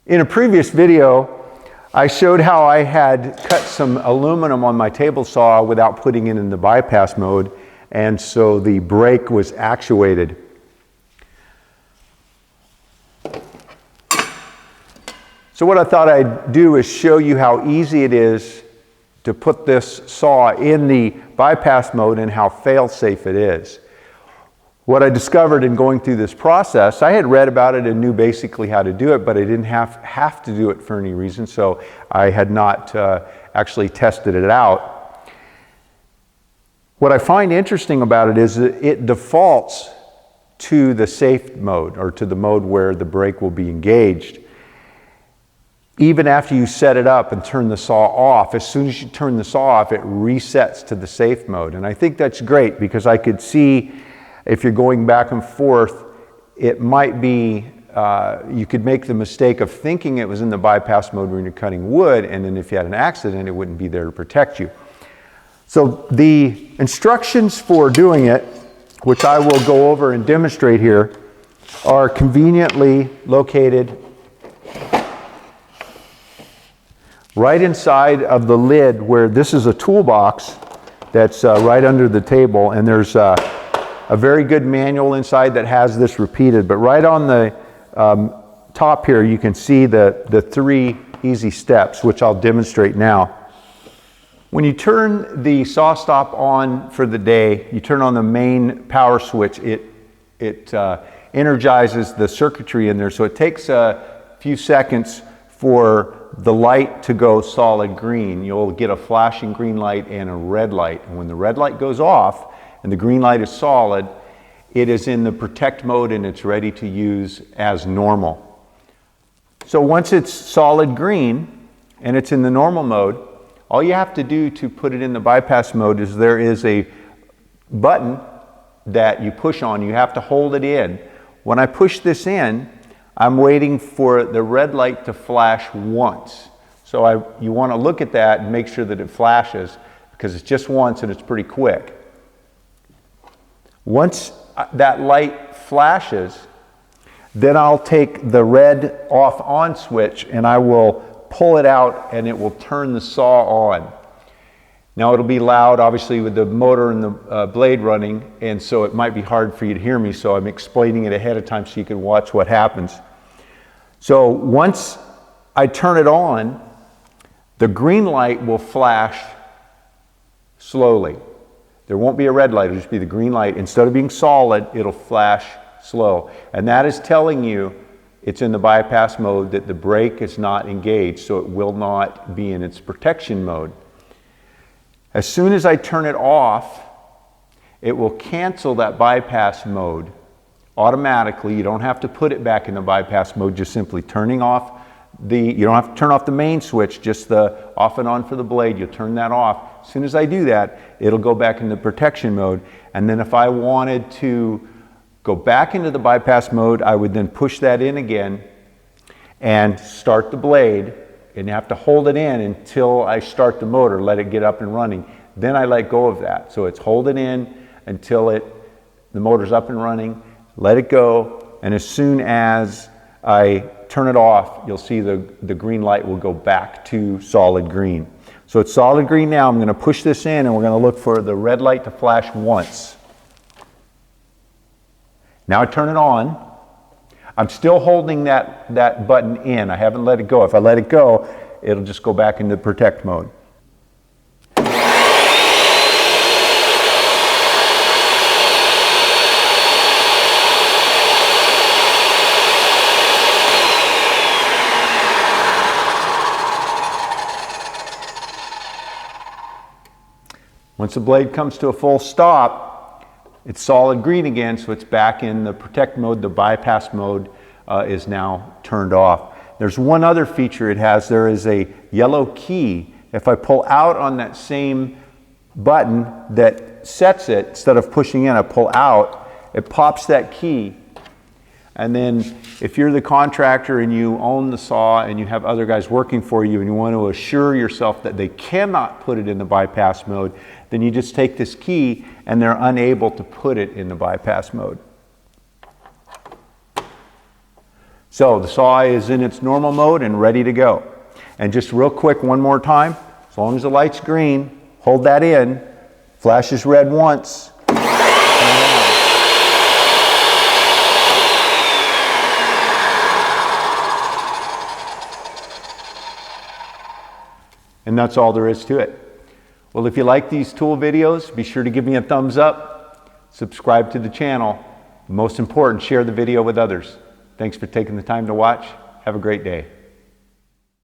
In a previous video, I showed how I had cut some aluminum on my table saw without putting it in the bypass mode, and so the brake was actuated. So what I thought I'd do is show you how easy it is to put this saw in the bypass mode and how fail-safe it is. What I discovered in going through this process, I had read about it and knew basically how to do it, but I didn't have to do it for any reason, so I had not actually tested it out. What I find interesting about it is that it defaults to the safe mode, or to the mode where the brake will be engaged. Even after you set it up and turn the saw off, as soon as you turn the saw off, it resets to the safe mode. And I think that's great because I could see if you're going back and forth, it might be, you could make the mistake of thinking it was in the bypass mode when you're cutting wood, and then if you had an accident, it wouldn't be there to protect you. So the instructions for doing it, which I will go over and demonstrate here, are conveniently located right inside of the lid, where this is a toolbox that's right under the table, and there's a very good manual inside that has this repeated, but right on the top here you can see the 3 easy steps, which I'll demonstrate now. When you turn the SawStop on for the day, you turn on the main power switch, it energizes the circuitry in there, so it takes a few seconds for the light to go solid green. You'll get a flashing green light and a red light, and when the red light goes off and the green light is solid, it is in the protect mode and it's ready to use as normal. So once it's solid green and it's in the normal mode, all you have to do to put it in the bypass mode is there is a button that you push on. You have to hold it in. When I push this in, I'm waiting for the red light to flash once. So you want to look at that and make sure that it flashes, because it's just once and it's pretty quick. Once that light flashes, then I'll take the red off on switch and I will pull it out and it will turn the saw on. Now it'll be loud, obviously, with the motor and the blade running, and so it might be hard for you to hear me, so I'm explaining it ahead of time so you can watch what happens. So once I turn it on, the green light will flash slowly. There won't be a red light, it'll just be the green light. Instead of being solid, it'll flash slow. And that is telling you it's in the bypass mode, that the brake is not engaged, so it will not be in its protection mode. As soon as I turn it off, it will cancel that bypass mode automatically. You don't have to put it back in the bypass mode, just simply turning off you don't have to turn off the main switch, just the off and on for the blade. You'll turn that off. As soon as I do that, it'll go back into protection mode. And then if I wanted to go back into the bypass mode, I would then push that in again and start the blade, and you have to hold it in until I start the motor, let it get up and running. Then I let go of that. So it's hold it in until the motor's up and running, let it go, and as soon as I turn it off, you'll see the green light will go back to solid green. So it's solid green now. I'm going to push this in and we're going to look for the red light to flash once. Now I turn it on. I'm still holding that button in. I haven't let it go. If I let it go, it'll just go back into protect mode. Once the blade comes to a full stop, it's solid green again, so it's back in the protect mode. The bypass mode is now turned off. There's one other feature it has. There is a yellow key. If I pull out on that same button that sets it, instead of pushing in, I pull out, it pops that key. And then if you're the contractor and you own the saw and you have other guys working for you and you want to assure yourself that they cannot put it in the bypass mode, then you just take this key and they're unable to put it in the bypass mode. So the saw is in its normal mode and ready to go. And just real quick, one more time, as long as the light's green, hold that in, flashes red once. And that's all there is to it. Well, if you like these tool videos, be sure to give me a thumbs up, subscribe to the channel. Most important, share the video with others. Thanks for taking the time to watch. Have a great day.